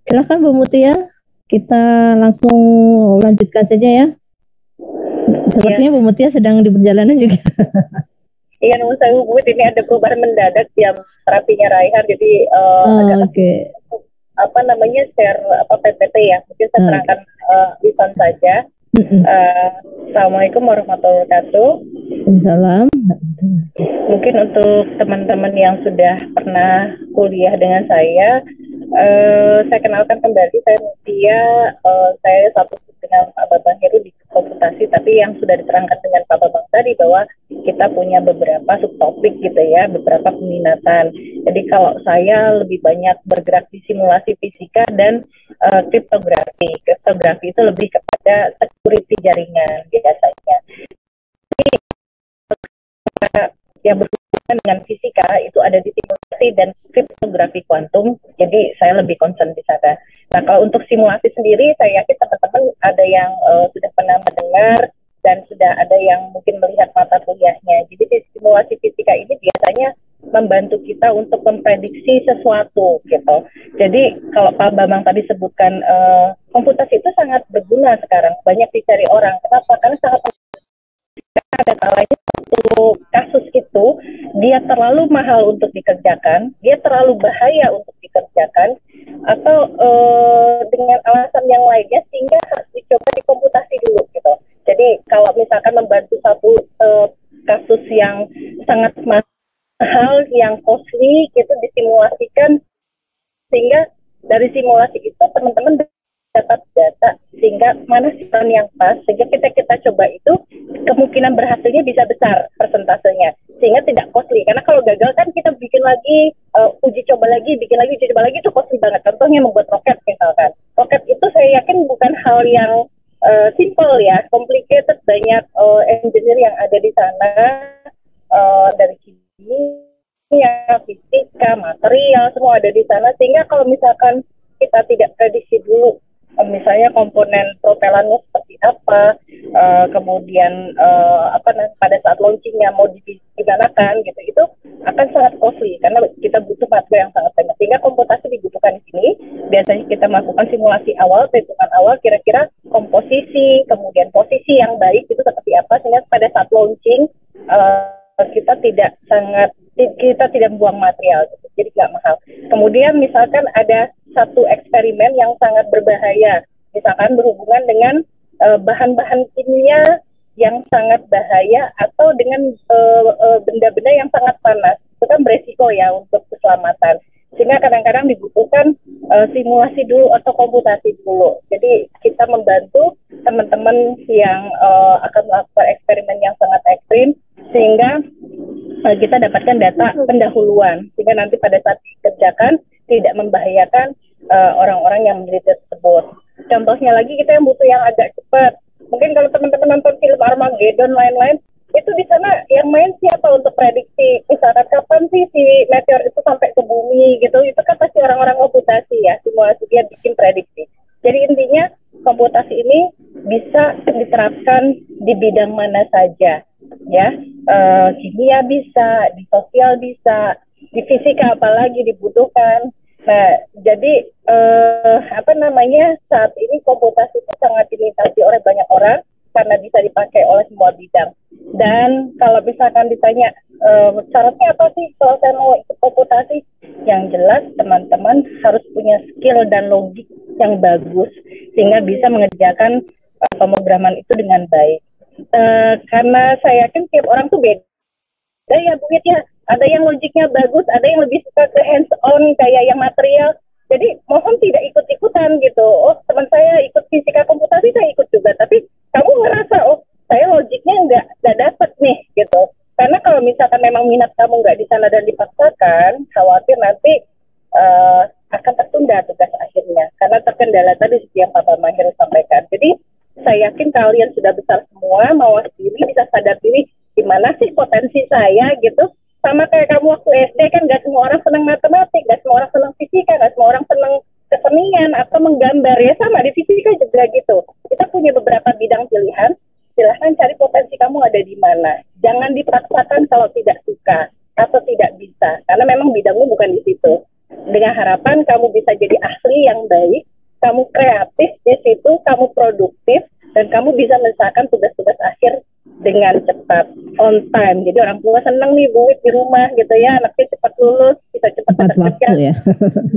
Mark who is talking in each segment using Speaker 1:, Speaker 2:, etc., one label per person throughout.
Speaker 1: Silakan Bu Mutia, kita langsung lanjutkan saja ya. Sepertinya Bu Mutia sedang di perjalanan juga.
Speaker 2: Iya, namun saya Bu, ini ada perubahan mendadak jam terapinya Raihan, jadi share PPT ya. Mungkin saya terangkan lisan saja. Assalamualaikum warahmatullahi wabarakatuh.
Speaker 1: Waalaikumsalam.
Speaker 2: Mungkin untuk teman-teman yang sudah pernah kuliah dengan saya kenalkan kembali, saya Mutia. Saya satu dengan Pak Bambang Heru di komputasi, tapi yang sudah diterangkan dengan Pak Bambang tadi bahwa kita punya beberapa subtopik gitu ya, beberapa peminatan. Jadi kalau saya lebih banyak bergerak di simulasi fisika dan kriptografi. Kriptografi itu lebih kepada security jaringan biasanya. Jadi, yang berhubungan dengan fisika itu ada di simulasi dan kriptografi kuantum. Jadi saya lebih concern di sana. Nah, kalau untuk simulasi sendiri, saya yakin teman-teman ada yang sudah pernah mendengar dan sudah ada yang mungkin melihat mata kuliahnya. Jadi di simulasi fisika ini biasanya membantu kita untuk memprediksi sesuatu gitu. Jadi kalau Pak Bambang tadi sebutkan komputasi itu sangat berguna sekarang, banyak dicari orang. Kenapa? Karena sangat ada kalanya satu kasus itu dia terlalu mahal untuk dikerjakan, dia terlalu bahaya untuk dikerjakan, atau dengan alasan yang lainnya sehingga harus dicoba dikomputasi dulu gitu. Jadi kalau misalkan membantu satu kasus yang sangat mahal, yang costly gitu disimulasikan, sehingga dari simulasi itu teman-teman dapat data sehingga mana sih yang pas, sehingga kita coba itu kemungkinan berhasilnya bisa besar persentasenya, sehingga tidak costly. Karena kalau gagal kan kita bikin lagi, uji coba lagi, bikin lagi, uji coba lagi, itu costly banget. Contohnya membuat roket misalkan. Roket itu saya yakin bukan hal yang simple ya, complicated, banyak engineer yang ada di sana, dari kimia, fisika, material, semua ada di sana, sehingga kalau misalkan kita tidak prediksi dulu misalnya komponen propelannya seperti apa, kemudian pada saat launchingnya mau digimanakan gitu, itu akan sangat costly karena kita butuh material yang sangat banyak. Sehingga komputasi dibutuhkan di sini. Biasanya kita melakukan simulasi awal, perhitungan awal, kira-kira komposisi, kemudian posisi yang baik itu seperti apa, sehingga pada saat launching kita tidak membuang material, gitu. Jadi nggak mahal. Kemudian misalkan ada satu eksperimen yang sangat berbahaya, misalkan berhubungan dengan bahan-bahan kimia yang sangat bahaya atau dengan benda-benda yang sangat panas, itu kan beresiko ya untuk keselamatan. Sehingga kadang-kadang dibutuhkan simulasi dulu atau komputasi dulu. Jadi kita membantu teman-teman yang akan melakukan eksperimen yang sangat ekstrim, sehingga kita dapatkan data pendahuluan, sehingga nanti pada saat dikerjakan tidak membahayakan orang-orang yang meneliti tersebut. Contohnya lagi, kita yang butuh yang agak cepat. Mungkin kalau teman-teman nonton film Armageddon lain-lain, itu di sana yang main siapa untuk prediksi, misalkan kapan sih si meteor itu sampai ke bumi gitu, itu kan pasti orang-orang komputasi ya, simulasi dia bikin prediksi. Jadi intinya komputasi ini bisa diterapkan di bidang mana saja, ya, kimia bisa, di sosial bisa, di fisika apalagi dibutuhkan. Nah, jadi saat ini komputasi itu sangat diminati oleh banyak orang karena bisa dipakai oleh semua bidang. Dan kalau misalkan ditanya syaratnya apa sih kalau saya mau ikut komputasi, yang jelas teman-teman harus punya skill dan logik yang bagus sehingga bisa mengerjakan pemrograman itu dengan baik. Karena saya yakin tiap orang tuh beda ya Bu ya, ada yang logiknya bagus, ada yang lebih suka ke hands on kayak yang material. Jadi mohon tidak ikut-ikutan gitu. Oh, teman saya ikut fisika komputasi, saya ikut juga, tapi kamu ngerasa saya logiknya nggak dapet nih gitu. Karena kalau misalkan memang minat kamu nggak di sana dan dipaksakan, khawatir nanti akan tertunda tugas akhirnya karena terkendala tadi seperti yang Pak Mahir sampaikan. Jadi saya yakin kalian sudah besar semua, mawas diri, bisa sadar diri di mana sih potensi saya gitu. Sama kayak kamu waktu SD kan, gak semua orang senang matematik, gak semua orang senang fisika, gak semua orang senang kesenian atau menggambar, ya sama di fisika juga gitu. Kita punya beberapa bidang pilihan, silahkan cari potensi kamu ada di mana. Jangan dipaksakan kalau tidak suka atau tidak bisa, karena memang bidangmu bukan di situ. Dengan harapan kamu kamu bisa jadi ahli yang baik, kamu kreatif di situ, kamu produktif, dan kamu bisa menyelesaikan tugas-tugas akhir dengan cepat, on time. Jadi orang tua senang nih Bu Wit di rumah gitu ya, anaknya cepat lulus, bisa cepat
Speaker 1: Tepat
Speaker 2: dapat
Speaker 1: waktu
Speaker 2: kerja.
Speaker 1: ya.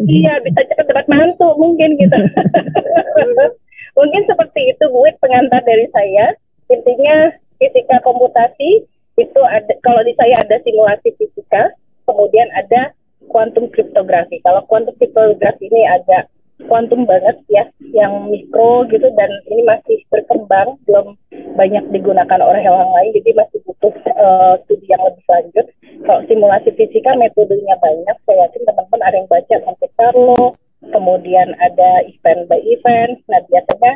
Speaker 2: Iya, bisa cepat dapat mantu mungkin gitu. Mungkin seperti itu Bu Wit pengantar dari saya. Intinya fisika komputasi itu ada, kalau di saya ada simulasi fisika, kemudian ada kuantum kriptografi. Kalau kuantum kriptografi ini agak kuantum banget ya, yang mikro gitu, dan ini masih berkembang, belum banyak digunakan oleh orang lain, jadi masih butuh studi yang lebih lanjut. Kalau simulasi fisika metodenya banyak, saya yakin teman-teman ada yang baca Monte Carlo, kemudian ada event by event. Nah biasanya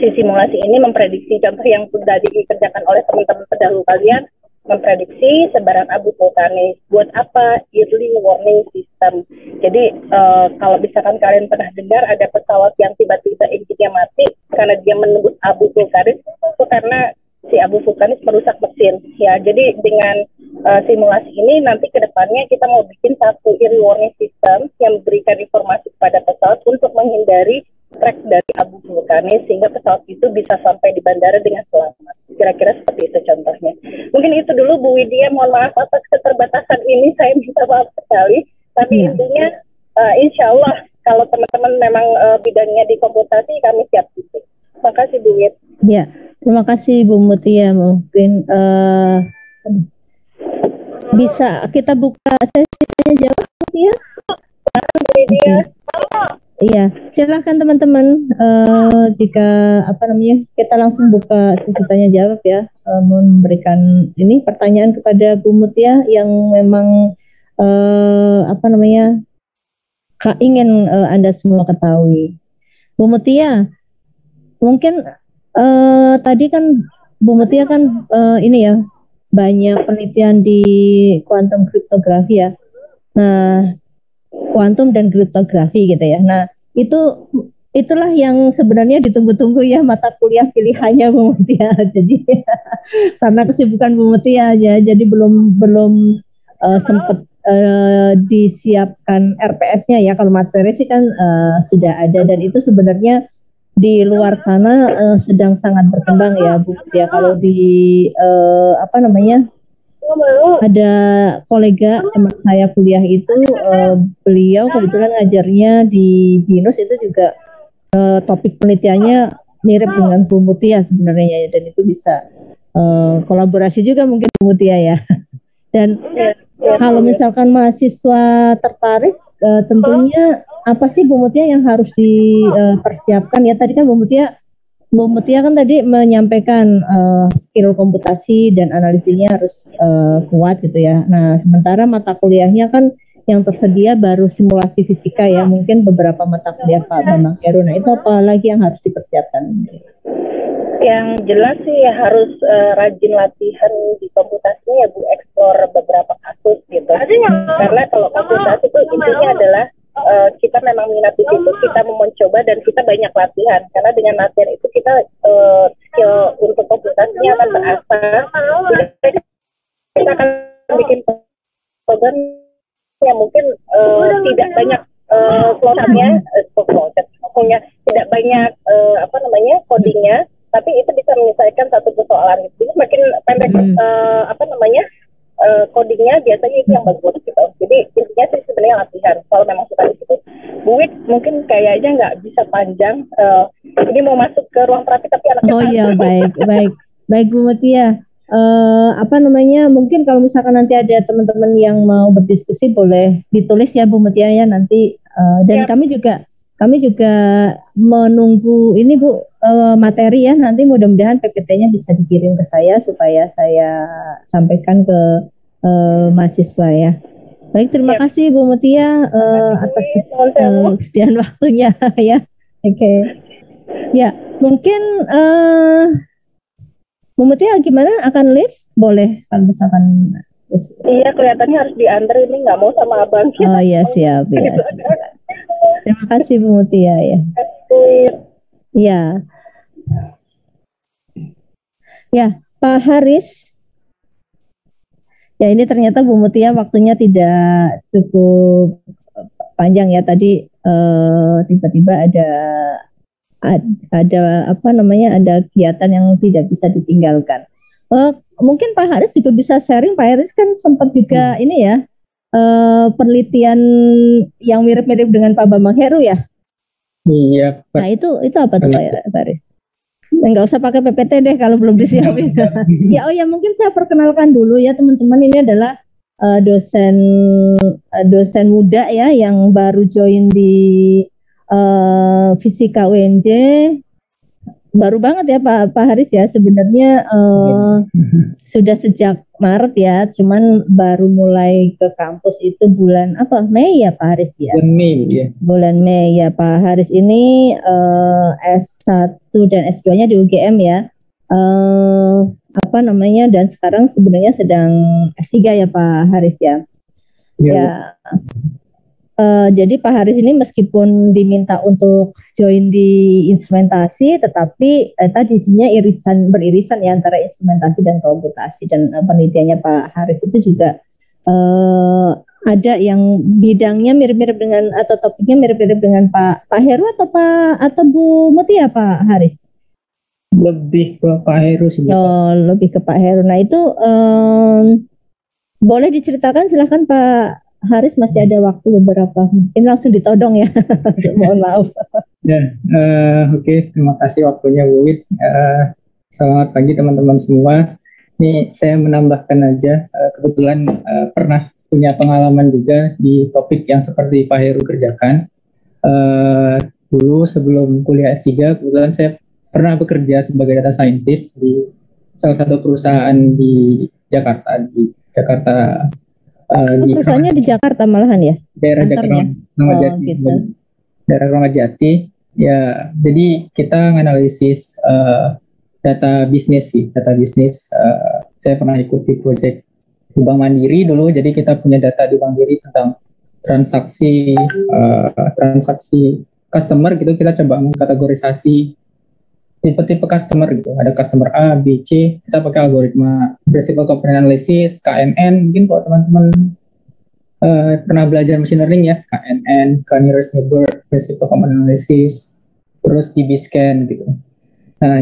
Speaker 2: si simulasi ini memprediksi, contoh yang sudah dikerjakan oleh teman-teman pendahulu kalian, memprediksi sebaran abu vulkanis. Buat apa? Early warning system. Jadi kalau misalkan kalian pernah dengar ada pesawat yang tiba-tiba enjinnya mati karena dia menembus abu vulkanis, itu karena si abu vulkanis merusak mesin. Ya, jadi dengan simulasi ini nanti ke depannya kita mau bikin satu early warning system yang memberikan informasi kepada pesawat untuk menghindari track dari abu vulkanis sehingga pesawat itu bisa sampai di bandara dengan selamat. Kira-kira seperti itu contohnya. Mungkin itu dulu Bu Widya, mohon maaf atas keterbatasan ini, saya minta maaf sekali. Tapi intinya insya Allah kalau teman-teman memang bidangnya di komputasi, kami siap itu. Terima kasih Bu Wid.
Speaker 1: Ya, terima kasih Bu Mutia. Mungkin bisa kita buka sesi tanya jawab ya.
Speaker 2: Widya.
Speaker 1: Iya, silakan teman-teman. Jika kita langsung buka sesi tanya jawab ya, memberikan ini pertanyaan kepada Bu Mutia yang memang ingin Anda semua ketahui. Bu Mutia, mungkin tadi kan Bu Mutia kan ini ya, banyak penelitian di kuantum kriptografi ya. Nah, kuantum dan kriptografi gitu ya. Nah, itulah yang sebenarnya ditunggu-tunggu ya, mata kuliah pilihannya Bu Mutia. Jadi karena kesibukan Bu Mutia aja, jadi belum sempat disiapkan RPS-nya ya. Kalau materi sih kan sudah ada, dan itu sebenarnya di luar sana sedang sangat berkembang ya Bu Mutia. Kalau di ada kolega teman saya kuliah itu, beliau kebetulan ngajarnya di BINUS, itu juga topik penelitiannya mirip dengan Bu Mutia sebenarnya, dan itu bisa kolaborasi juga mungkin Bu Mutia ya. Dan kalau misalkan mahasiswa tertarik, tentunya apa sih Bu Mutia yang harus dipersiapkan ya? Tadi kan Bu Mutia kan tadi menyampaikan skill komputasi dan analisisnya harus kuat gitu ya. Nah, sementara mata kuliahnya kan yang tersedia baru simulasi fisika ya, mungkin beberapa mata kuliah Pak Bambang Heru. Nah, itu apa lagi yang harus dipersiapkan?
Speaker 2: Yang jelas sih harus rajin latihan di komputasinya ya Bu, eksplor beberapa kasus gitu. Karena kalau komputasi itu intinya adalah kita memang minat di situ, kita mau mencoba dan kita banyak latihan. Karena dengan latihan itu kita skill untuk komputasinya akan terasah. Kita akan bikin program yang mungkin tidak banyak flowchartnya, tidak banyak codingnya, tapi itu bisa menyelesaikan satu persoalan. Jadi semakin pendek codingnya, biasanya itu yang bagus gitu. Jadi intinya sih sebenarnya latihan. Kalau memang suka di situ, Bu Wid mungkin kayaknya nggak bisa panjang. Ini mau masuk ke ruang terapi tapi anaknya.
Speaker 1: Oh iya, baik Bu Mutia. Mungkin kalau misalkan nanti ada teman-teman yang mau berdiskusi, boleh ditulis ya Bu Mutia ya nanti. Dan kami juga menunggu ini Bu, materi ya, nanti mudah-mudahan PPT-nya bisa dikirim ke saya supaya saya sampaikan ke mahasiswa ya. Baik, terima kasih Bu Mutia atas kesediaan waktunya ya. Oke. Ya, mungkin Bu Mutia gimana, akan live? Boleh kalau misalkan.
Speaker 2: Iya, kelihatannya harus diantar, ini nggak mau sama abang.
Speaker 1: Oh iya, siap ya. Terima kasih Bu Mutia ya. Ya. Ya, Pak Haris. Ya ini ternyata Bu Mutia waktunya tidak cukup panjang ya tadi, tiba-tiba ada apa namanya, ada kegiatan yang tidak bisa ditinggalkan. Mungkin Pak Haris juga bisa sharing. Pak Haris kan sempat juga ini ya, penelitian yang mirip-mirip dengan Pak Bambang Heru ya.
Speaker 3: Iya.
Speaker 1: Nah itu apa tuh Pak Haris? Nggak usah pakai PPT deh kalau belum disiapin. Ya, mungkin saya perkenalkan dulu ya teman-teman. Ini adalah dosen muda ya yang baru join di Fisika UNJ. Baru banget ya Pak Haris ya, sebenarnya sudah sejak Maret ya, cuman baru mulai ke kampus itu bulan apa, Mei ya Pak Haris ya?
Speaker 3: Bulan Mei ya.
Speaker 1: Bulan Mei ya Pak Haris ini S1 dan S2-nya di UGM ya. Apa namanya, dan sekarang sebenarnya sedang S3 ya Pak Haris ya. Ya. Jadi Pak Haris ini meskipun diminta untuk join di instrumentasi, tetapi tadi sebenarnya beririsan ya antara instrumentasi dan komputasi, dan penelitiannya Pak Haris itu juga ada yang bidangnya mirip-mirip dengan, atau topiknya mirip-mirip dengan Pak Heru atau Bu Mutia Pak Haris?
Speaker 3: Lebih ke Pak Heru sih.
Speaker 1: Lebih ke Pak Heru. Nah itu boleh diceritakan, silahkan Pak Haris, masih ada waktu beberapa, mungkin langsung ditodong ya. Mohon maaf.
Speaker 3: Ya, oke. Terima kasih waktunya Bu Wit. Selamat pagi teman-teman semua. Ini saya menambahkan aja, kebetulan pernah punya pengalaman juga di topik yang seperti Pak Heru kerjakan. Dulu sebelum kuliah S3, kebetulan saya pernah bekerja sebagai data scientist di salah satu perusahaan di Jakarta,
Speaker 1: perusahaannya di Jakarta malahan ya?
Speaker 3: Daerah Jakarta, gitu. Daerah Kramajati. Ya, jadi kita menganalisis data bisnis sih, saya pernah ikut di proyek di Bank Mandiri dulu. Jadi kita punya data di Bank Mandiri tentang transaksi customer gitu. Kita coba mengkategorisasi tipe-tipe customer gitu. Ada customer A, B, C. Kita pakai algoritma Principal Component Analysis, KNN. Mungkin kalau teman-teman pernah belajar machine learning ya, KNN, K-nearest neighbor, Principal Component Analysis, terus DB-scan gitu. Nah,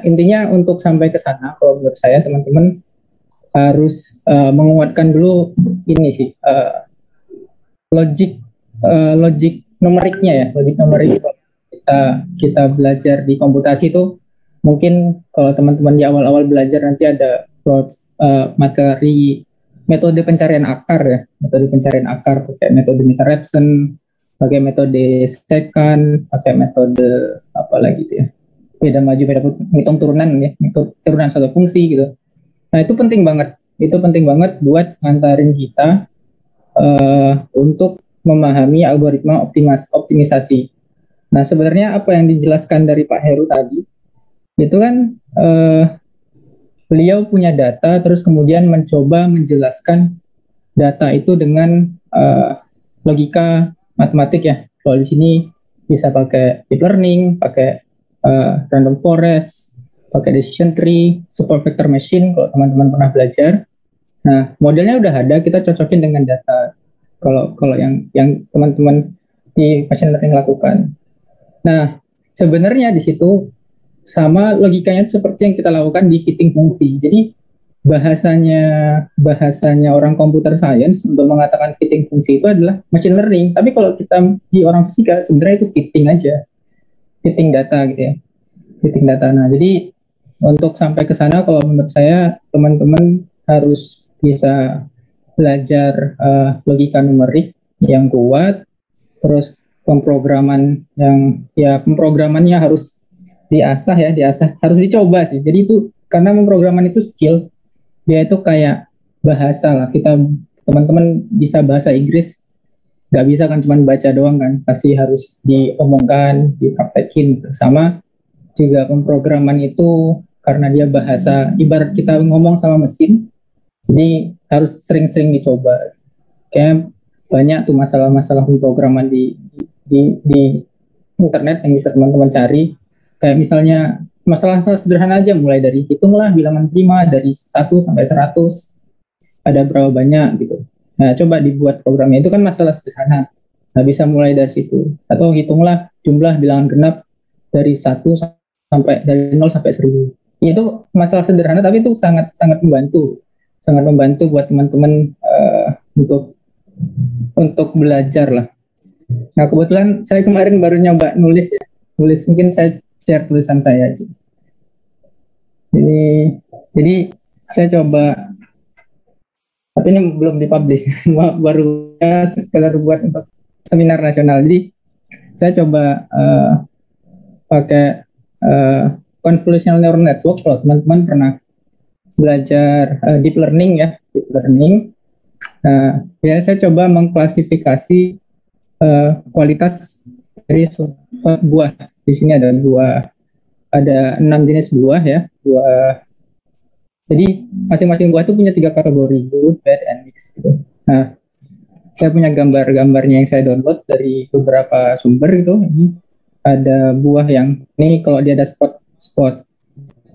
Speaker 3: intinya untuk sampai ke sana, kalau menurut saya teman-teman harus menguatkan dulu ini sih, logik numeriknya ya, logik numerik. Kita belajar di komputasi itu, mungkin kalau teman-teman di awal-awal belajar nanti ada materi metode pencarian akar, pakai metode Mitterrandsen, pakai metode secant, pakai metode apa lagi itu ya, beda maju beda hitung turunan ya, turunan suatu fungsi gitu. Nah itu penting banget buat ngantarin kita untuk memahami algoritma optimisasi. Nah, sebenarnya apa yang dijelaskan dari Pak Heru tadi, itu kan beliau punya data, terus kemudian mencoba menjelaskan data itu dengan logika matematik ya. Kalau di sini bisa pakai deep learning, pakai random forest, pakai decision tree, support vector machine, kalau teman-teman pernah belajar. Nah, modelnya udah ada, kita cocokin dengan data. Kalau yang teman-teman di machine learning lakukan. Nah, sebenarnya di situ sama logikanya seperti yang kita lakukan di fitting fungsi. Jadi bahasanya orang computer science untuk mengatakan fitting fungsi itu adalah machine learning. Tapi kalau kita di orang fisika sebenarnya itu fitting aja, fitting data gitu ya, fitting data. Nah, jadi untuk sampai ke sana, kalau menurut saya teman-teman harus bisa belajar logika numerik yang kuat, terus pemrogramannya harus diasah, harus dicoba sih. Jadi itu karena pemrograman itu skill, dia itu kayak bahasa lah. Teman-teman bisa bahasa Inggris, nggak bisa kan cuma baca doang kan, pasti harus diomongkan, dipraktekin. Sama juga pemrograman itu karena dia bahasa, ibarat kita ngomong sama mesin, jadi harus sering-sering dicoba. Kayak banyak tuh masalah-masalah pemrograman di internet yang bisa teman-teman cari. Kayak misalnya masalah sederhana aja, mulai dari hitunglah bilangan prima dari 1 sampai 100. ada berapa banyak gitu. Nah, coba dibuat programnya, itu kan masalah sederhana. Nah, bisa mulai dari situ. Atau hitunglah jumlah bilangan genap dari 0 sampai 1000. Itu masalah sederhana tapi itu sangat sangat membantu. Sangat membantu buat teman-teman untuk belajar lah. Nah, kebetulan saya kemarin baru nyoba nulis ya. Nulis, mungkin saya share tulisan saya aja. Jadi saya coba, tapi ini belum dipublish, baru ya sekedar buat untuk seminar nasional. Jadi saya coba pakai convolutional neural network. Kalau teman-teman pernah belajar deep learning ya, deep learning. Ya saya coba mengklasifikasi kualitas dari buah. Di sini ada buah, ada 6 jenis buah ya, buah. Jadi masing-masing buah itu punya 3 kategori, good, bad, and mixed gitu. Nah, saya punya gambarnya yang saya download dari beberapa sumber gitu. Ini ada buah yang ini kalau dia ada spot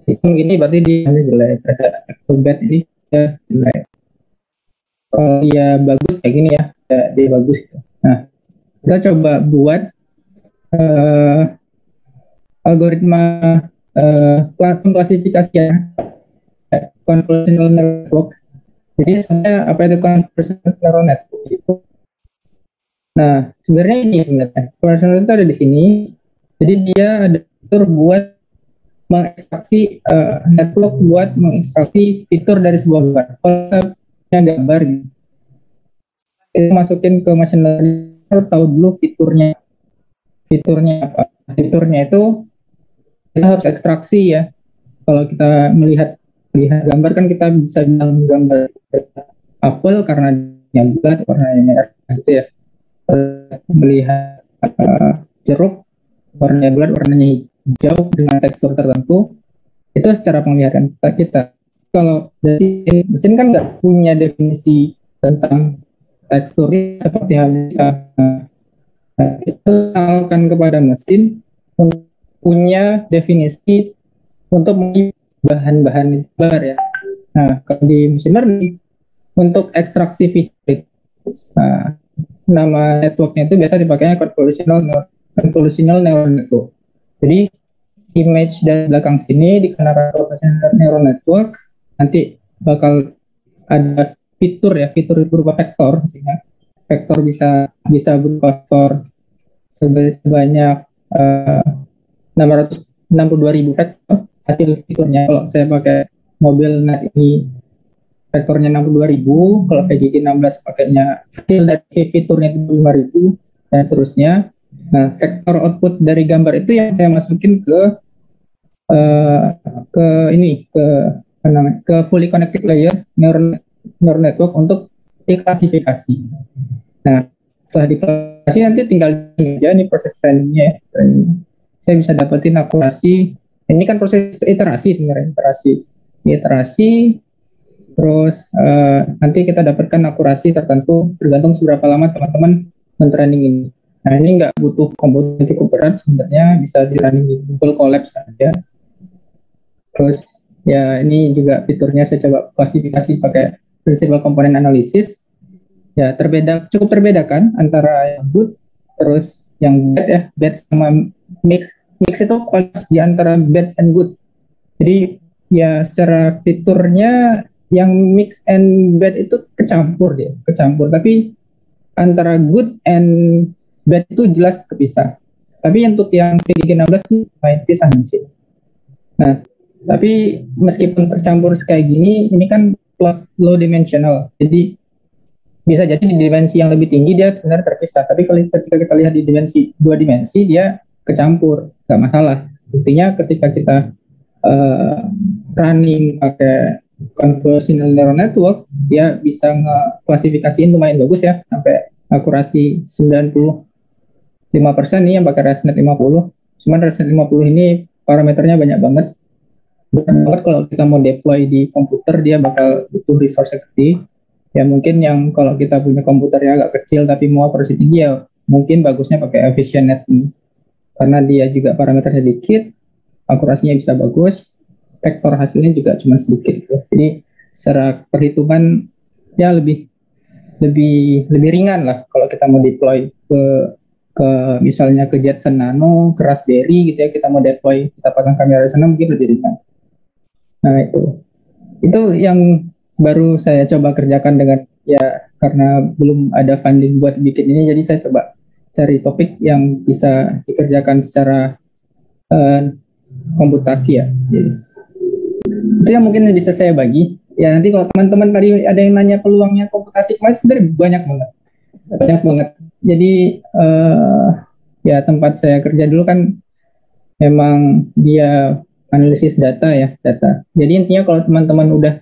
Speaker 3: itu ini berarti dia jelek. Ada bad ini dia jelek. Kalau dia bagus kayak gini ya, dia bagus gitu. Nah, kita coba buat algoritma klasifikasian convolutional network. Jadi sebenarnya apa itu convolutional neural network itu? Nah, sebenarnya convolutional itu ada di sini. Jadi dia ada fitur buat mengekstraksi network buat mengekstraksi fitur dari sebuah gambar. Kalau gambar gitu, itu masukin ke machine learning, harus tahu dulu fiturnya apa. Fiturnya itu kita harus ekstraksi ya. Kalau kita melihat gambar kan kita bisa bilang gambar apel karena yang bulat, warnanya merah gitu ya. Melihat jeruk warnanya bulat, warnanya hijau dengan tekstur tertentu, itu secara penglihatan kita. Kalau dari mesin kan nggak punya definisi tentang tekstur seperti halnya itu akan kepada mesin untuk punya definisi untuk bahan-bahan gambar ya. Nah, kalau di machine learning untuk ekstraksi fitur, nama networknya itu biasa dipakainya convolutional neural network. Jadi image dari belakang sini dikenakan convolutional neural network, nanti bakal ada fitur ya, fitur berupa vektor, sehingga vektor bisa berupa vektor sebanyak 662.000 vektor hasil fiturnya. Kalau saya pakai mobil net ini vektornya 62.000, kalau VGG16 pakainya hasil dari fiturnya 75.000 dan seterusnya. Nah, vektor output dari gambar itu yang saya masukin ke fully connected layer neural network untuk diklasifikasi. Nah, setelah diklasifikasi nanti tinggal aja nih proses trainingnya. Saya bisa dapetin akurasi. Ini kan proses iterasi sebenarnya, iterasi. Terus nanti kita dapatkan akurasi tertentu tergantung seberapa lama teman-teman men-training ini. Nah, ini nggak butuh komputer yang cukup berat sebenarnya, bisa di-running di Google Colab saja. Terus ya ini juga fiturnya saya coba klasifikasi pakai Principal Component Analysis. Ya cukup terbeda kan antara yang good terus yang bad ya, bad sama mix itu kualitas di antara bad and good. Jadi ya secara fiturnya yang mix and bad itu kecampur, tapi antara good and bad itu jelas kepisah. Tapi untuk yang VGG16 ini main pisah sih. Nah, tapi meskipun tercampur kayak gini, ini kan plot low dimensional. Jadi bisa jadi di dimensi yang lebih tinggi dia sebenarnya terpisah. Tapi kalau ketika kita lihat di dimensi 2 dimensi dia kecampur, nggak masalah. Buktinya ketika kita running pakai convolutional neural network, dia bisa ngeklasifikasiin lumayan bagus ya, sampai akurasi 95% nih yang pakai ResNet 50. Cuman ResNet 50 ini parameternya banyak banget. Kalau kita mau deploy di komputer dia bakal butuh resource gede. Ya mungkin yang kalau kita punya komputernya agak kecil tapi mau akurasi tinggi ya mungkin bagusnya pakai EfficientNet ini. Karena dia juga parameternya dikit, akurasinya bisa bagus, vektor hasilnya juga cuma sedikit gitu. Jadi secara perhitungan ya lebih ringan lah kalau kita mau deploy ke misalnya ke Jetson Nano, ke Raspberry gitu ya, kita mau deploy, kita pasang kamera di sana mungkin lebih ringan. Nah itu yang baru saya coba kerjakan dengan ya, karena belum ada funding buat bikin ini, jadi saya coba cari topik yang bisa dikerjakan secara komputasi ya. Jadi, itu yang mungkin bisa saya bagi. Ya nanti kalau teman-teman tadi ada yang nanya peluangnya komputasi kemarin, sebenarnya banyak banget. Jadi ya tempat saya kerja dulu kan memang dia analisis data ya, data. Jadi intinya kalau teman-teman udah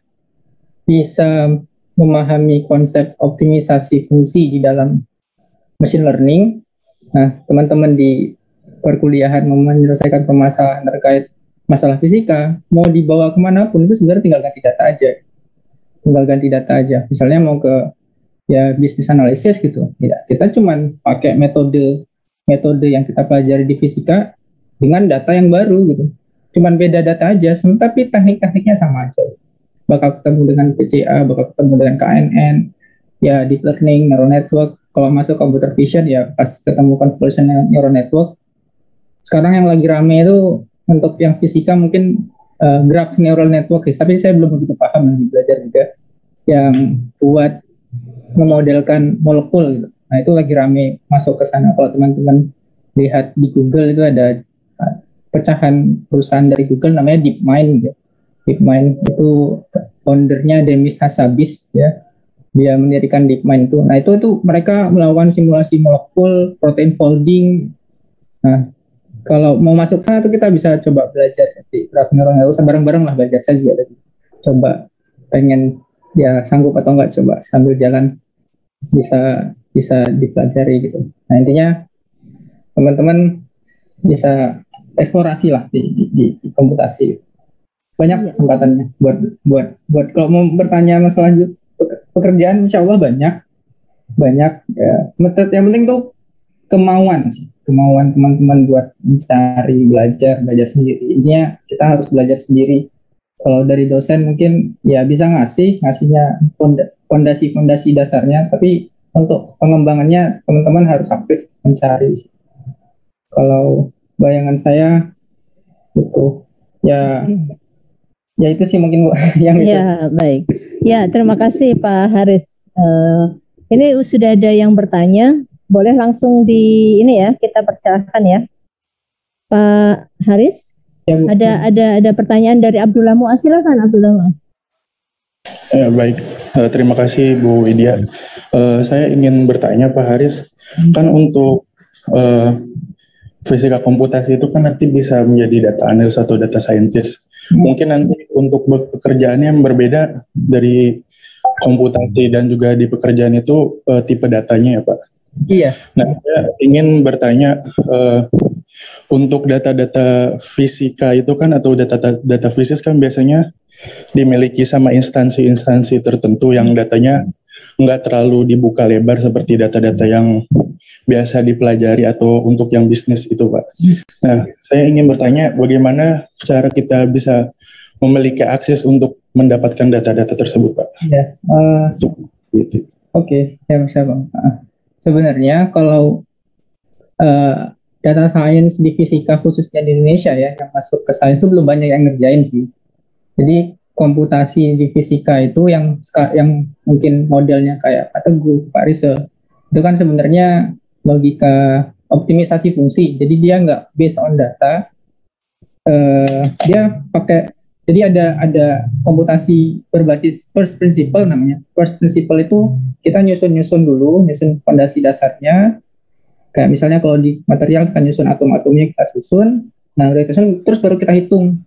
Speaker 3: bisa memahami konsep optimisasi fungsi di dalam machine learning, nah teman-teman di perkuliahan menyelesaikan permasalahan terkait masalah fisika, mau dibawa kemanapun itu sebenarnya tinggal ganti data aja. Misalnya mau ke ya bisnis analisis gitu, ya kita cuman pakai metode yang kita pelajari di fisika dengan data yang baru gitu. Cuman beda data aja, tapi teknik-tekniknya sama aja. Bakal ketemu dengan PCA, bakal ketemu dengan KNN, ya deep learning, neural network. Kalau masuk computer vision ya pas ketemu convolutional neural network. Sekarang yang lagi rame itu untuk yang fisika mungkin graph neural network, tapi saya belum begitu paham, lagi belajar juga yang buat memodelkan molekul gitu. Nah itu lagi rame masuk ke sana. Kalau teman-teman lihat di Google itu ada pecahan perusahaan dari Google namanya DeepMind gitu. DeepMind itu foundernya Demis Hassabis ya. Dia mendirikan DeepMind itu. Nah itu mereka melakukan simulasi molekul, protein folding. Nah kalau mau masuk sana tuh kita bisa coba belajar di graph neural network, bareng-bareng lah belajar. Saya juga lagi coba pengen ya sanggup atau enggak, coba sambil jalan bisa dipelajari gitu. Nah intinya teman-teman bisa eksplorasi lah di komputasi. Banyak kesempatannya buat kalau mau bertanya masalah pekerjaan, insya Allah banyak ya. Metode yang penting tuh kemauan teman-teman buat mencari, belajar sendiri. Intinya kita harus belajar sendiri. Kalau dari dosen mungkin ya bisa ngasihnya fondasi dasarnya, tapi untuk pengembangannya teman-teman harus aktif mencari. Kalau bayangan saya itu ya itu sih mungkin yang bisa.
Speaker 1: Ya, baik. Ya, terima kasih Pak Haris. Ini sudah ada yang bertanya, boleh langsung kita persilahkan ya. Pak Haris, ya, ada pertanyaan dari Abdullah Muaz, silakan Abdullah Muaz.
Speaker 4: Baik, terima kasih Bu Widya. Saya ingin bertanya Pak Haris, kan untuk fisika komputasi itu kan nanti bisa menjadi data analis atau data scientist. Mungkin nanti untuk pekerjaannya yang berbeda dari komputasi dan juga di pekerjaan itu tipe datanya ya Pak?
Speaker 3: Iya.
Speaker 4: Nah, saya ingin bertanya untuk data-data fisika itu kan atau data fisik kan biasanya dimiliki sama instansi-instansi tertentu yang datanya nggak terlalu dibuka lebar seperti data-data yang biasa dipelajari atau untuk yang bisnis itu Pak. Nah, saya ingin bertanya bagaimana cara kita bisa memiliki akses untuk mendapatkan data-data tersebut Pak?
Speaker 3: Iya. Oke, ya bisa Bang. Sebenarnya kalau data science di fisika khususnya di Indonesia ya, yang masuk ke sains itu belum banyak yang ngerjain sih. Jadi komputasi di fisika itu yang mungkin modelnya kayak Pak Teguh, Pak Rizal, itu kan sebenarnya logika optimisasi fungsi. Jadi dia nggak based on data, dia pakai, jadi ada komputasi berbasis first principle namanya. First principle itu kita nyusun fondasi dasarnya. Kayak misalnya kalau di material kita nyusun atom-atomnya, kita susun. Nah, udah susun terus baru kita hitung.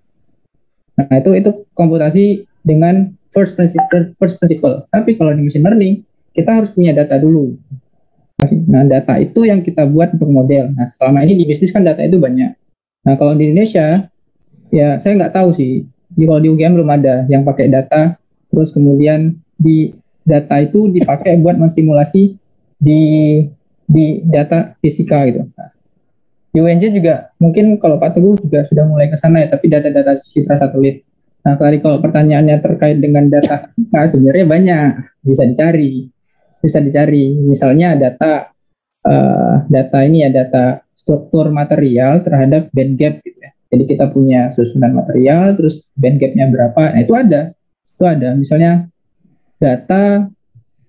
Speaker 3: Nah, itu komputasi dengan first principle. Tapi kalau di machine learning, kita harus punya data dulu. Nah, data itu yang kita buat untuk model. Nah, selama ini di bisnis kan data itu banyak. Nah, kalau di Indonesia, ya saya nggak tahu sih. Kalau di UGM belum ada yang pakai data, terus kemudian di data itu dipakai buat mensimulasi di data fisika gitu. Nah, di UNJ juga mungkin kalau Pak Teguh juga sudah mulai ke sana ya, tapi data-data citra satelit. Nah, tadi kalau pertanyaannya terkait dengan data, nah sebenarnya banyak bisa dicari. Misalnya data ini ya, data struktur material terhadap band gap gitu ya. Jadi kita punya susunan material, terus band gapnya berapa? Nah, itu ada. Misalnya data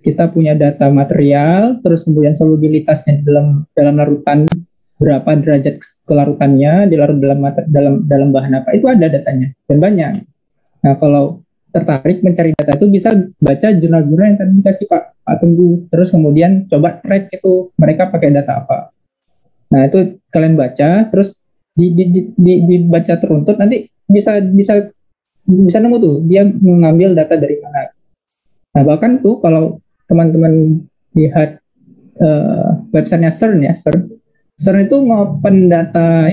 Speaker 3: kita punya data material, terus kemudian solubilitasnya dalam larutan berapa derajat kelarutannya, dilarut dalam bahan apa, itu ada datanya dan banyak. Nah, kalau tertarik mencari data itu bisa baca jurnal-jurnal yang tadi dikasih Pak Teguh. Terus kemudian coba track itu mereka pakai data apa. Nah, itu kalian baca, terus dibaca teruntut, nanti bisa nemu tuh dia mengambil data dari mana. Nah, bahkan tuh kalau teman-teman lihat websitenya CERN ya, CERN itu ngopen data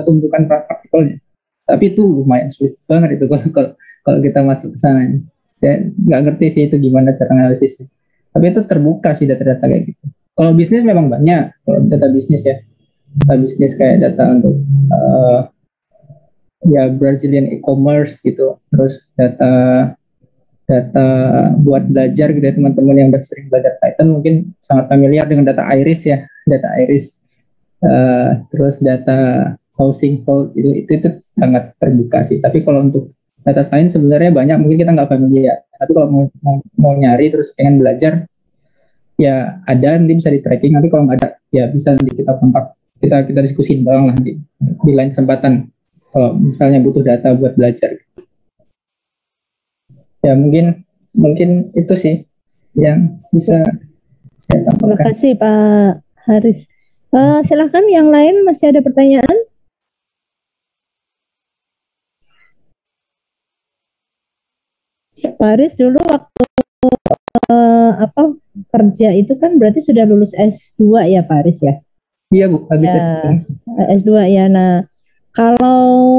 Speaker 3: tumbukan partikelnya. Tapi itu lumayan sulit banget itu kalau kita masuk ke sana. Saya nggak ngerti sih itu gimana cara analisisnya. Tapi itu terbuka sih data-data kayak gitu. Kalau bisnis memang banyak, kalau data bisnis ya. Data bisnis kayak data untuk ya Brazilian e-commerce gitu. Terus data buat belajar gitu ya, teman-teman yang udah sering belajar Python mungkin sangat familiar dengan data iris ya. Data iris. Terus data housing fault itu sangat terbuka sih. Tapi kalau untuk data science sebenarnya banyak, mungkin kita nggak familiar. Tapi kalau mau nyari terus pengen belajar, ya ada, nanti bisa di tracking. Nanti kalau nggak ada, ya bisa nanti kita kontak, kita diskusin doang lah di lain kesempatan. Kalau misalnya butuh data buat belajar, ya mungkin itu sih yang bisa saya tambahkan.
Speaker 1: Terima kasih Pak Haris. Silahkan yang lain, masih ada pertanyaan? Pak Haris dulu waktu kerja itu kan berarti sudah lulus S2 ya Pak Haris ya?
Speaker 3: Iya Bu, habis
Speaker 1: Ya,
Speaker 3: S2.
Speaker 1: S2 ya. Nah, kalau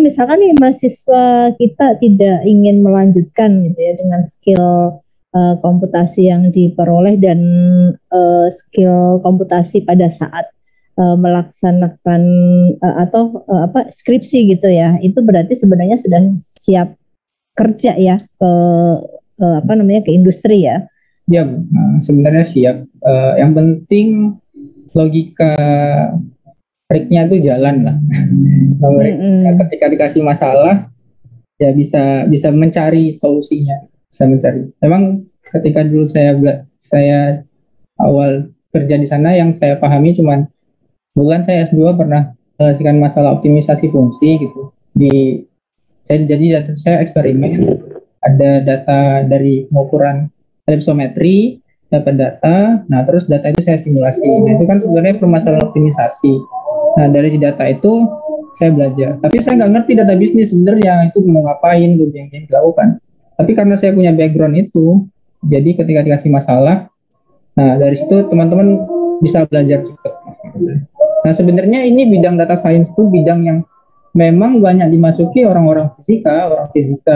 Speaker 1: misalkan nih mahasiswa kita tidak ingin melanjutkan gitu ya dengan skill komputasi yang diperoleh dan skill komputasi pada saat melaksanakan skripsi gitu ya, itu berarti sebenarnya sudah siap kerja ya ke industri ya.
Speaker 3: Ya Bu, sebenarnya siap. Yang penting logika triknya itu jalan lah. Ketika dikasih masalah, ya bisa mencari solusinya, bisa mencari. Memang ketika dulu saya awal kerja di sana, yang saya pahami cuman bukan saya S2 pernah menyelesaikan masalah optimisasi fungsi gitu. Jadi saya eksperimen, ada data dari pengukuran ellipsometri, dapat data, nah terus data itu saya simulasi. Nah itu kan sebenarnya permasalahan optimisasi. Nah dari data itu saya belajar. Tapi saya nggak ngerti data bisnis sebenarnya itu mau ngapain, gitu yang dilakukan. Tapi karena saya punya background itu, jadi ketika dikasih masalah, nah dari situ teman-teman bisa belajar cepat. Nah sebenarnya ini bidang data science itu bidang yang memang banyak dimasuki orang fisika,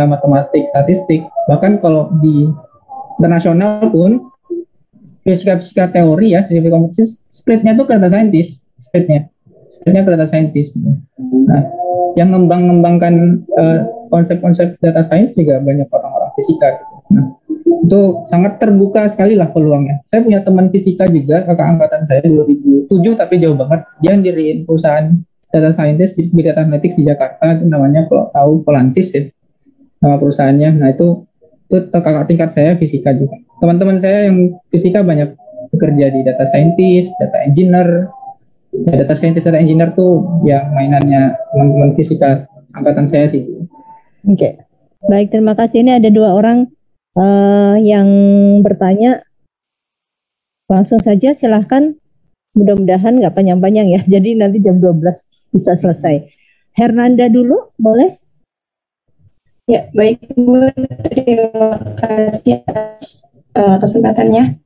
Speaker 3: matematik, statistik. Bahkan kalau di internasional pun fisika teori ya, fisika komputer, splitnya itu ke data scientist, splitnya ke data scientist. Nah, yang ngembangkan konsep-konsep data science juga banyak orang-orang fisika. Nah, itu sangat terbuka sekali lah peluangnya. Saya punya teman fisika juga, kakak angkatan saya 2007 tapi jauh banget. Dia diriin perusahaan data scientist di data analytics di Jakarta, itu namanya kalau tahu Volantis ya nama perusahaannya. Nah itu kakak tingkat saya fisika juga. Teman-teman saya yang fisika banyak bekerja di data scientist, data engineer. Ya, data scientist, data engineer tuh ya mainannya teman-teman fisika angkatan saya sih.
Speaker 1: Oke. Baik, terima kasih. Ini ada 2 orang yang bertanya. Langsung saja silahkan. Mudah-mudahan nggak panjang-panjang ya. Jadi nanti jam 12 bisa selesai. Hernanda dulu, boleh?
Speaker 5: Ya, baik Bu. Terima kasih atas kesempatannya.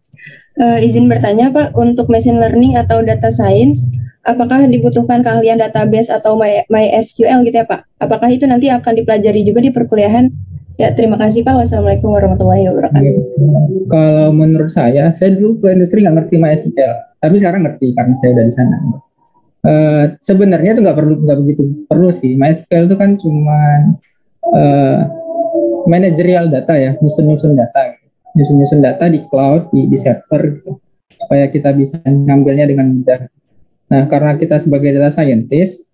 Speaker 5: Izin bertanya Pak, untuk machine learning atau data science, apakah dibutuhkan keahlian database atau MySQL gitu ya Pak? Apakah itu nanti akan dipelajari juga di perkuliahan? Ya, terima kasih Pak. Wassalamualaikum warahmatullahi wabarakatuh.
Speaker 3: Kalau menurut saya dulu ke industri nggak ngerti MySQL, tapi sekarang ngerti karena saya udah di sana. Sebenarnya itu nggak begitu perlu sih. MySQL itu kan cuman managerial data ya, nyusun data di cloud, di server gitu, supaya kita bisa ngambilnya dengan mudah. Nah, karena kita sebagai data scientist,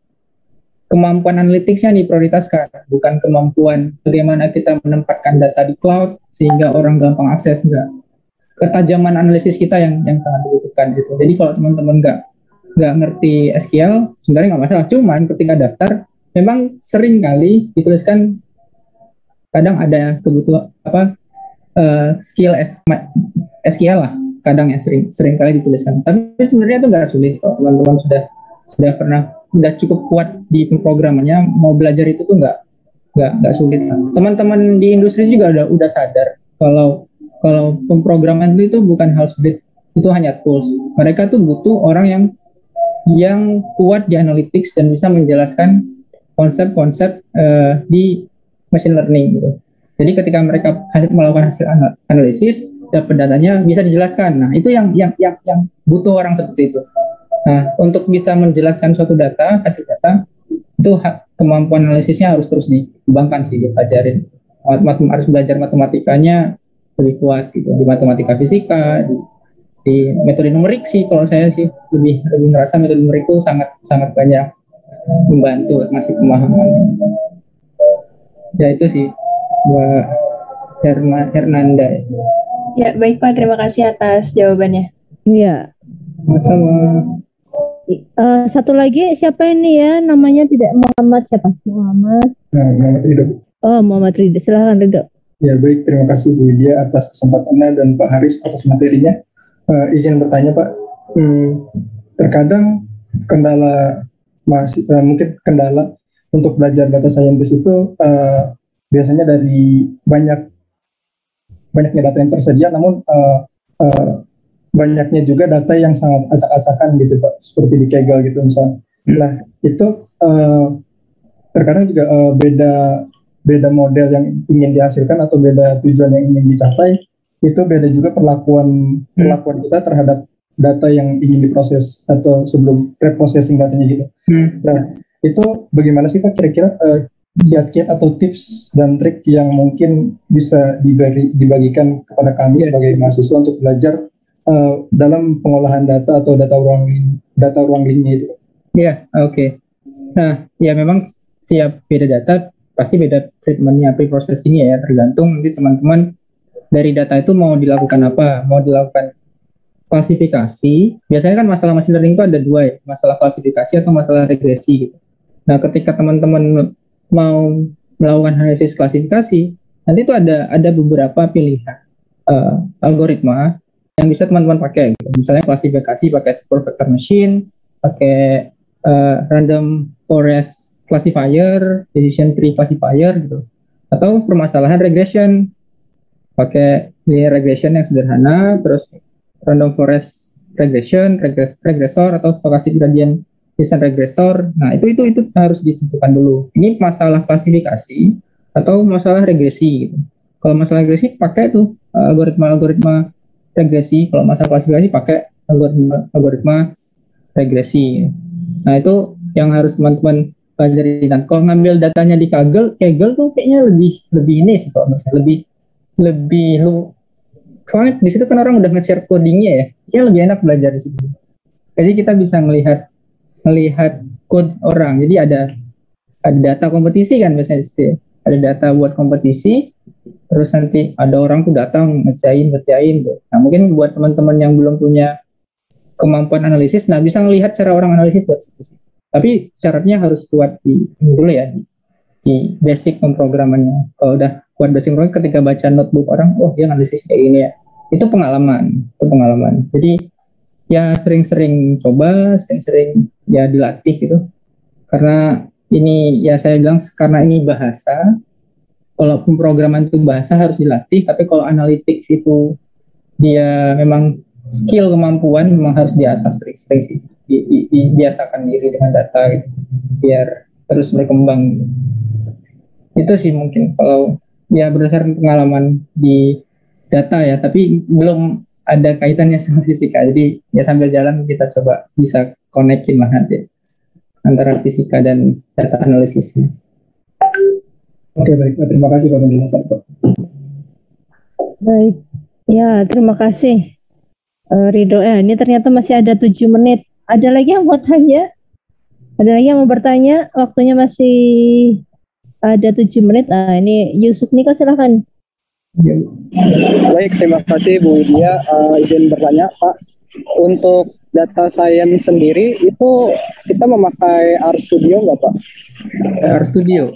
Speaker 3: kemampuan analytics-nya diprioritaskan, bukan kemampuan bagaimana kita menempatkan data di cloud sehingga orang gampang akses, enggak. Ketajaman analisis kita yang sangat dibutuhkan gitu. Jadi kalau teman-teman nggak ngerti SQL, sebenarnya nggak masalah. Cuman ketika daftar, memang sering kali dituliskan, kadang ada kebutuhan skill SQL lah, kadang ya sering kali dituliskan. Tapi sebenarnya itu nggak sulit kalau teman-teman sudah cukup kuat di pemrogramannya, mau belajar itu tuh nggak sulit. Teman-teman di industri juga udah sadar kalau pemrograman itu bukan hal sulit, itu hanya tools. Mereka tuh butuh orang yang kuat di analytics dan bisa menjelaskan konsep-konsep di machine learning gitu. Jadi ketika mereka melakukan hasil analisis, dapat datanya bisa dijelaskan. Nah, itu yang butuh orang seperti itu. Nah, untuk bisa menjelaskan suatu data, hasil data, itu kemampuan analisisnya harus terus dikembangkan sih, dipelajarin. Harus belajar matematikanya lebih kuat gitu, di matematika fisika, di metode numerik sih. Kalau saya sih lebih ngerasa metode numerik itu sangat banyak membantu ngasih pemahaman. Ya itu sih, Mbak Hernanda.
Speaker 5: Ya, baik Pak, terima kasih atas jawabannya.
Speaker 1: Iya.
Speaker 3: Sama.
Speaker 1: Satu lagi siapa ini ya, namanya tidak Muhammad siapa? Muhammad
Speaker 6: Ridho.
Speaker 1: Oh, Muhammad Ridho, silahkan Ridho.
Speaker 6: Ya baik, terima kasih Bu Widya atas kesempatannya dan Pak Haris atas materinya. Izin bertanya Pak, terkadang mungkin kendala untuk belajar data scientist itu biasanya dari banyaknya data yang tersedia, namun banyaknya juga data yang sangat acak-acakan gitu Pak, seperti di Kaggle gitu misalnya. Nah itu terkadang juga beda model yang ingin dihasilkan atau beda tujuan yang ingin dicapai, itu beda juga perlakuan kita terhadap data yang ingin diproses atau sebelum preprocessing datanya gitu. Nah itu bagaimana sih Pak kira-kira kiat-kiat atau tips dan trik yang mungkin bisa dibagikan kepada kami sebagai mahasiswa untuk belajar dalam pengolahan data atau data ruang linknya itu?
Speaker 3: Iya, oke. Nah, ya memang setiap beda data pasti beda treatmentnya, pre-processingnya ya, tergantung nanti teman-teman dari data itu mau dilakukan apa, mau dilakukan klasifikasi. Biasanya kan masalah machine learning itu ada dua ya, masalah klasifikasi atau masalah regresi gitu. Nah, ketika teman-teman mau melakukan analisis klasifikasi, nanti itu ada beberapa pilihan algoritma yang bisa teman-teman pakai gitu. Misalnya klasifikasi pakai support vector machine, pakai random forest classifier, decision tree classifier gitu. Atau permasalahan regression, pakai linear regression yang sederhana, terus random forest regression, regresor atau stochastic gradient descent regressor. Nah, itu harus ditentukan dulu. Ini masalah klasifikasi atau masalah regresi gitu. Kalau masalah regresi pakai tuh algoritma regresi, kalau masalah klasifikasi pakai algoritma regresi. Nah, itu yang harus teman-teman pelajari. Dan kalau ngambil datanya di Kaggle tuh kayaknya lebih ini sih kalau menurut saya, lebih soalnya di situ kan orang udah nge-share codingnya ya, kayaknya lebih enak belajar di situ. Jadi kita bisa melihat code orang. Jadi ada data kompetisi kan biasanya di situ ya. Ada data buat kompetisi, terus nanti ada orang tuh datang ngerjain tuh. Nah, mungkin buat teman-teman yang belum punya kemampuan analisis, nah bisa melihat cara orang analisis buat situ. Tapi syaratnya harus kuat di ini dulu ya, di basic pemrogramannya. Kalau udah kuat basic pemrograman, ketika baca notebook orang, oh dia analisis kayak gini ya. Itu pengalaman. Jadi ya sering-sering coba, sering-sering ya dilatih gitu. Karena ini ya saya bilang karena ini bahasa. Kalau pemrograman itu bahasa harus dilatih, tapi kalau analytics itu dia memang skill kemampuan memang harus diasah sering-sering sih. Dibiasakan diri dengan data gitu, biar terus berkembang. Itu sih mungkin kalau ya berdasarkan pengalaman di data ya, tapi belum ada kaitannya sama fisika. Jadi ya sambil jalan kita coba bisa konekin lah nanti. antara fisika dan data analisisnya.
Speaker 6: Oke, baik. Terima kasih Pak penjelasan, Pak.
Speaker 1: Baik. Ya, terima kasih. Ridho, ini ternyata masih ada 7 menit. Ada lagi yang mau tanya? Ada lagi yang mau bertanya? Waktunya masih ada 7 menit. Ini Yusuf Niko, silahkan.
Speaker 7: Baik, terima kasih Bu Widya. Izin bertanya, Pak. Untuk data science sendiri itu kita memakai R Studio nggak, Pak?
Speaker 3: R Studio,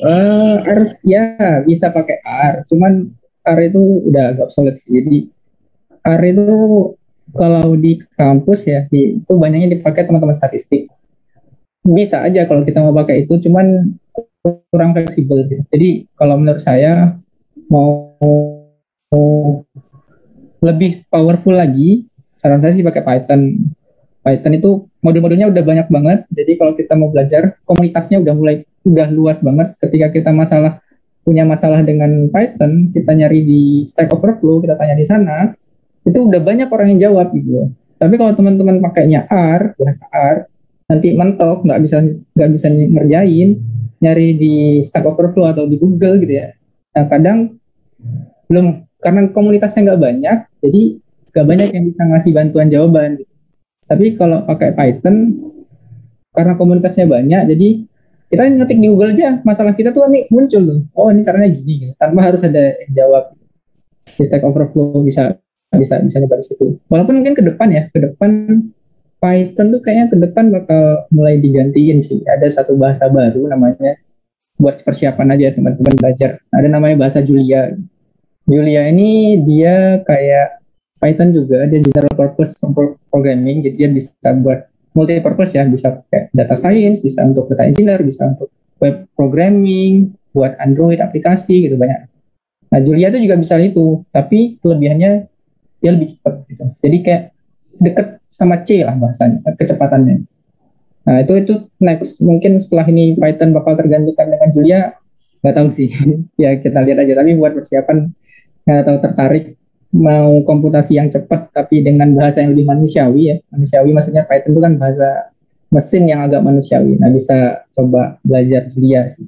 Speaker 3: R ya bisa pakai R, cuman R itu udah agak obsolete sih. Jadi R itu kalau di kampus ya, itu banyaknya dipakai teman-teman statistik. Bisa aja kalau kita mau pakai itu, cuman kurang fleksibel gitu. Jadi kalau menurut saya mau lebih powerful lagi, saran saya sih pakai Python. Python itu modul-modulnya udah banyak banget. Jadi kalau kita mau belajar, komunitasnya udah luas banget. Ketika kita punya masalah dengan Python, kita nyari di Stack Overflow, kita tanya di sana, itu udah banyak orang yang jawab gitu. Tapi kalau teman-teman pakainya R, bahasa R, nanti mentok, nggak bisa ngerjain, nyari di Stack Overflow atau di Google gitu ya. Nah kadang belum, karena komunitasnya nggak banyak, jadi nggak banyak yang bisa ngasih bantuan jawaban gitu. Tapi kalau pakai Python, karena komunitasnya banyak, jadi kita ngetik di Google aja, masalah kita tuh nanti muncul tuh. Oh ini caranya gini, gitu. Tanpa harus ada yang jawab. Di Stack Overflow bisa nyoba di situ. Walaupun mungkin ke depan Python tuh kayaknya ke depan bakal mulai digantiin sih. Ada satu bahasa baru namanya, buat persiapan aja teman-teman belajar. Ada namanya bahasa Julia. Julia ini dia kayak Python juga, dia general purpose programming, jadi dia bisa buat multi purpose ya, bisa kayak data science, bisa untuk data engineer, bisa untuk web programming, buat Android aplikasi gitu banyak. Nah Julia itu juga bisa itu, tapi kelebihannya dia lebih cepat gitu. Jadi kayak deket sama C lah bahasanya, kecepatannya. Nah itu next, mungkin setelah ini Python bakal tergantikan dengan Julia, nggak tahu sih. Ya kita lihat aja, tapi buat persiapan atau tertarik mau komputasi yang cepat tapi dengan bahasa yang lebih manusiawi ya. Manusiawi maksudnya Python itu kan bahasa mesin yang agak manusiawi. Nah bisa coba belajar Julia sih.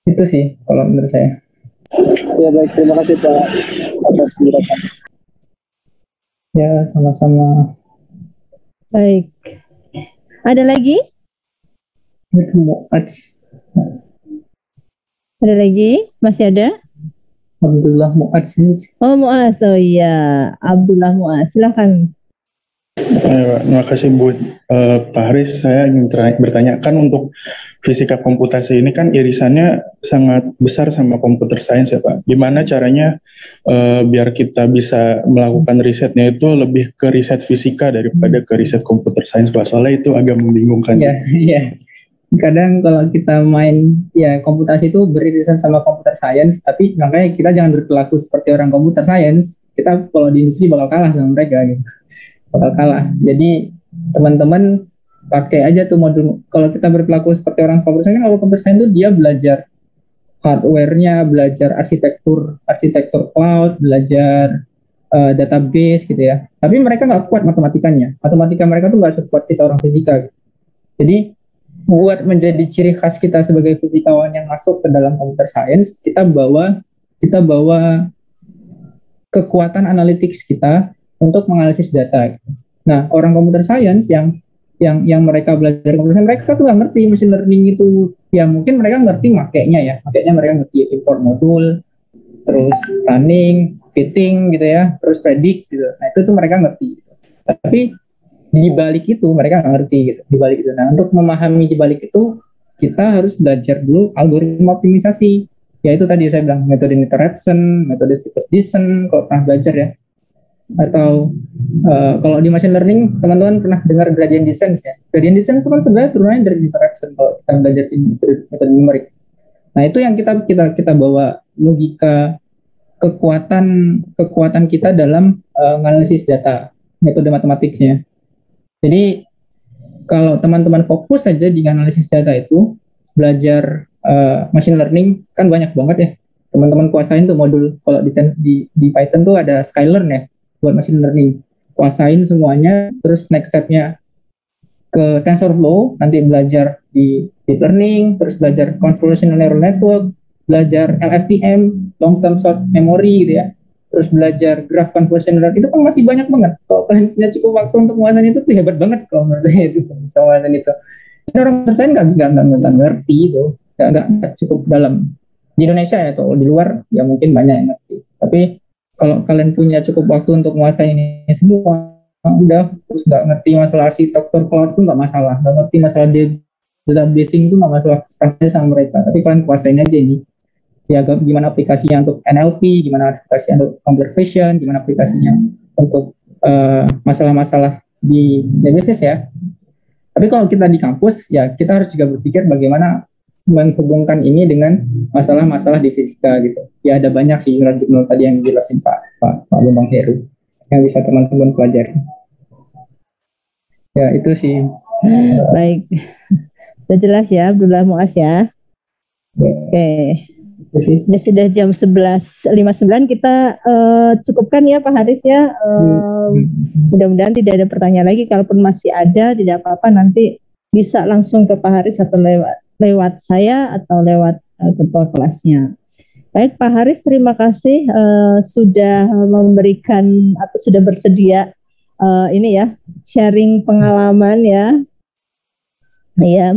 Speaker 3: Itu sih kalau menurut saya.
Speaker 7: Ya baik, terima kasih Pak atas penjelasan.
Speaker 3: Ya sama-sama.
Speaker 1: Baik. Ada lagi? Ada lagi? Masih ada?
Speaker 3: Abdullah Mu'adz.
Speaker 1: Oh Mu'adz, oh iya, Abdullah Mu'adz, silakan.
Speaker 4: Terima kasih Bu. Pak Haris, saya ingin bertanya, kan untuk fisika komputasi ini kan irisannya sangat besar sama computer science ya Pak. Gimana caranya biar kita bisa melakukan risetnya itu lebih ke riset fisika daripada ke riset computer science Pak? Soalnya itu agak membingungkan.
Speaker 3: Iya. Kadang kalau kita main ya komputasi itu beririsan sama computer science, tapi makanya kita jangan berperilaku seperti orang computer science. Kita kalau di industri bakal kalah sama mereka gitu. Bakal kalah. Jadi teman-teman pakai aja tuh modul. Kalau kita berperilaku seperti orang computer science, kalau computer science itu dia belajar hardware-nya, belajar arsitektur cloud, belajar database gitu ya. Tapi mereka nggak kuat matematikanya. Matematika mereka tuh nggak sekuat kita orang fisika gitu. Jadi buat menjadi ciri khas kita sebagai fisikawan yang masuk ke dalam computer science, kita bawa kekuatan analytics kita untuk menganalisis data. Nah, orang computer science yang mereka belajar computer science, mereka tuh nggak ngerti machine learning itu. Ya mungkin mereka ngerti makainya mereka ngerti import modul, terus running, fitting gitu ya, terus predict gitu. Nah itu tuh mereka ngerti. Tapi di balik itu mereka nggak ngerti gitu. Di balik itu, nah untuk memahami di balik itu kita harus belajar dulu algoritma optimisasi. Ya itu tadi saya bilang metode interruption, metode steepest descent kalau pernah belajar ya. Atau kalau di machine learning teman-teman pernah dengar gradient descent ya. Gradient descent itu kan sebenarnya turunannya dari interruption kalau kita belajar di metode numerik. Nah itu yang kita bawa logika kekuatan kita dalam menganalisis data, metode matematiknya. Jadi kalau teman-teman fokus saja di analisis data itu, belajar machine learning kan banyak banget ya. Teman-teman kuasain tuh modul, kalau di Python tuh ada Skylern ya buat machine learning. Kuasain semuanya, terus next step-nya ke TensorFlow, nanti belajar di deep learning, terus belajar convolutional neural network, belajar LSTM, long term short memory gitu ya, terus belajar graph convolutional, itu kan masih banyak banget. Kalau kalian punya cukup waktu untuk menguasai itu tuh hebat banget kalau menurut saya itu bisa menguasai itu. Dan orang saya nggak ngerti itu, nggak cukup dalam. Di Indonesia ya atau di luar ya mungkin banyak yang ngerti. Tapi kalau kalian punya cukup waktu untuk menguasai ini semua, udah terus nggak ngerti masalah arsitektur cloud tuh nggak masalah, nggak ngerti masalah databasing itu nggak masalah, sekarang sama mereka. Tapi kalian kuasain aja ini, ya gimana aplikasinya untuk NLP, gimana aplikasinya untuk computer vision, gimana aplikasinya untuk masalah-masalah di bisnis ya. Tapi kalau kita di kampus ya kita harus juga berpikir bagaimana menghubungkan ini dengan masalah-masalah di fisika gitu. Ya ada banyak sih jurnal tadi yang dijelasin Pak Bambang Heru yang bisa teman-teman pelajari. Ya itu sih.
Speaker 1: Baik, sudah jelas ya Abdullah Muaz ya. Oke. Ini sudah jam 11.59, kita cukupkan ya Pak Haris ya. Mudah-mudahan tidak ada pertanyaan lagi. Kalaupun masih ada, tidak apa-apa, nanti bisa langsung ke Pak Haris atau lewat saya atau lewat ketua kelasnya. Baik Pak Haris, terima kasih sudah memberikan atau sudah bersedia ini ya, sharing pengalaman ya. Ya,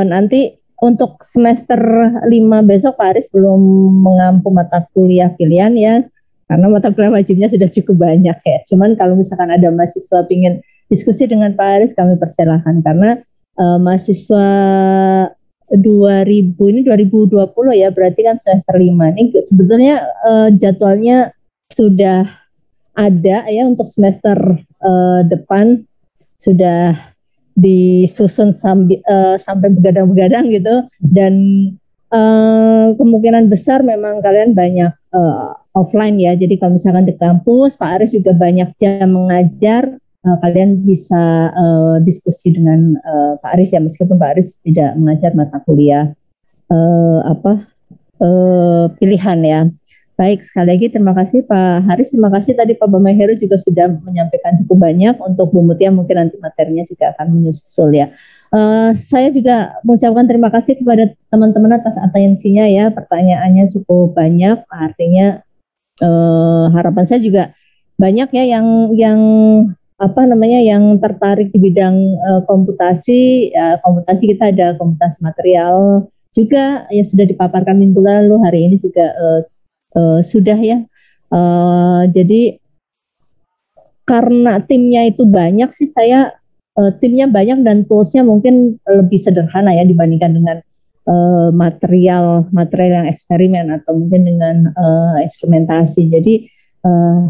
Speaker 1: nanti untuk semester 5 besok Pak Haris belum mengampu mata kuliah pilihan ya, karena mata kuliah wajibnya sudah cukup banyak ya. Cuman kalau misalkan ada mahasiswa ingin diskusi dengan Pak Haris, kami persilahkan, karena mahasiswa 2020 ya, berarti kan semester 5 ini sebetulnya jadwalnya sudah ada ya untuk semester depan, sudah disusun sampai begadang-begadang gitu, dan kemungkinan besar memang kalian banyak offline ya. Jadi kalau misalkan di kampus Pak Aris juga banyak jam mengajar, kalian bisa diskusi dengan Pak Aris ya, meskipun Pak Aris tidak mengajar mata kuliah pilihan ya. Baik, sekali lagi terima kasih Pak Haris, terima kasih tadi Pak Bambang Heru juga sudah menyampaikan cukup banyak. Untuk Bu Mutia mungkin nanti materinya juga akan menyusul ya. Saya juga mengucapkan terima kasih kepada teman-teman atas atensinya ya, pertanyaannya cukup banyak, artinya harapan saya juga banyak ya yang tertarik di bidang komputasi. Komputasi kita ada komputasi material juga yang sudah dipaparkan minggu lalu, hari ini juga sudah ya. Jadi karena timnya itu banyak sih, saya timnya banyak dan toolsnya mungkin lebih sederhana ya dibandingkan dengan material yang eksperimen atau mungkin dengan instrumentasi. Jadi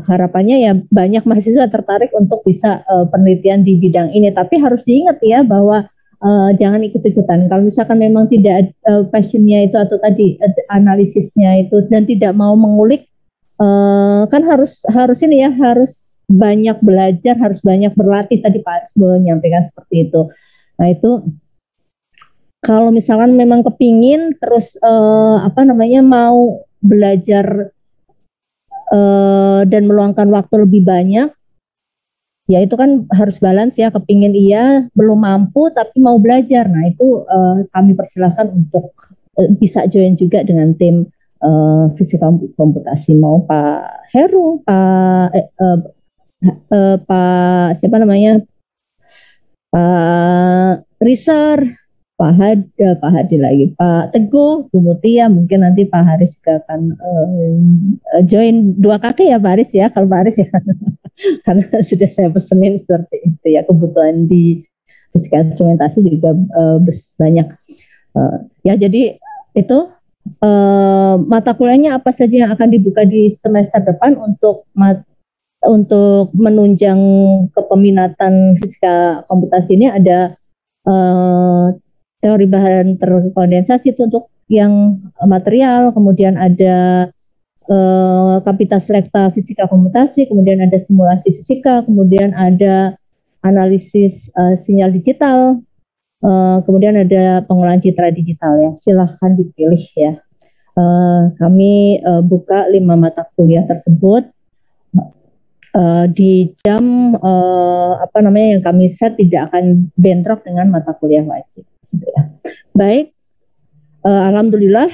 Speaker 1: harapannya ya banyak mahasiswa tertarik untuk bisa penelitian di bidang ini. Tapi harus diingat ya bahwa jangan ikut-ikutan. Kalau misalkan memang tidak passionnya itu atau tadi analisisnya itu dan tidak mau mengulik, kan harus ini ya, harus banyak belajar, harus banyak berlatih. Tadi Pak Aris menyampaikan seperti itu. Nah itu kalau misalkan memang kepingin terus mau belajar dan meluangkan waktu lebih banyak, ya itu kan harus balance ya, kepingin iya, belum mampu tapi mau belajar. Nah itu kami persilahkan untuk bisa join juga dengan tim fisika komputasi, mau Pak Heru, Pak Riser, Pak Hadi lagi, Pak Teguh, Bu Mutia, mungkin nanti Pak Haris juga akan join 2 kaki ya Pak Haris ya, kalau Pak Haris ya karena sudah saya pesenin seperti itu ya, kebutuhan di fisika instrumentasi juga banyak ya. Jadi itu mata kuliahnya apa saja yang akan dibuka di semester depan untuk menunjang kepeminatan fisika komputasi ini. Ada teori bahan terkondensasi itu untuk yang material, kemudian ada Kapita Selekta fisika komputasi, kemudian ada simulasi fisika, kemudian ada analisis sinyal digital, kemudian ada pengolahan citra digital ya. Silahkan dipilih ya. Kami buka 5 mata kuliah tersebut. di jam yang kami set tidak akan bentrok dengan mata kuliah wajib. Gitu ya. Baik, alhamdulillah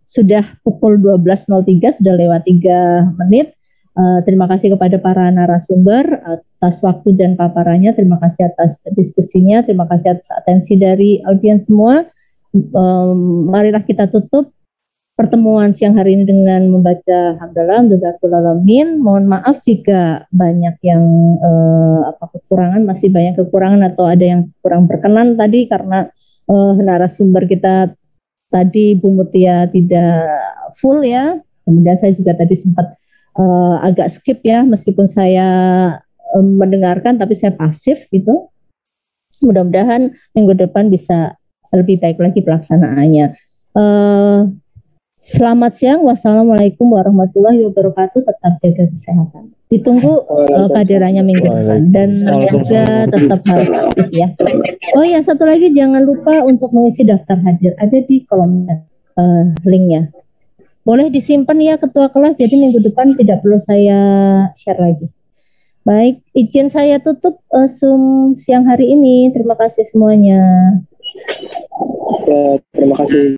Speaker 1: sudah pukul 12.03, sudah lewat 3 menit. Terima kasih kepada para narasumber atas waktu dan paparannya. Terima kasih atas diskusinya. Terima kasih atas atensi dari audiens semua. Marilah kita tutup pertemuan siang hari ini dengan membaca hamdalah alamin. Mohon maaf jika banyak yang kekurangan, masih banyak kekurangan atau ada yang kurang berkenan tadi karena narasumber kita tadi Bu Mutia tidak full ya. Kemudian saya juga tadi sempat agak skip ya, meskipun saya mendengarkan tapi saya pasif gitu. Mudah-mudahan minggu depan bisa lebih baik lagi pelaksanaannya. Selamat siang, wassalamualaikum warahmatullahi wabarakatuh. Tetap jaga kesehatan. Ditunggu kehadirannya minggu depan dan juga tetap harus aktif ya. Oh ya, satu lagi jangan lupa untuk mengisi daftar hadir, ada di kolom linknya. Boleh disimpan ya ketua kelas, jadi minggu depan tidak perlu saya share lagi. Baik, izin saya tutup Zoom siang hari ini. Terima kasih semuanya.
Speaker 7: Ya, terima kasih.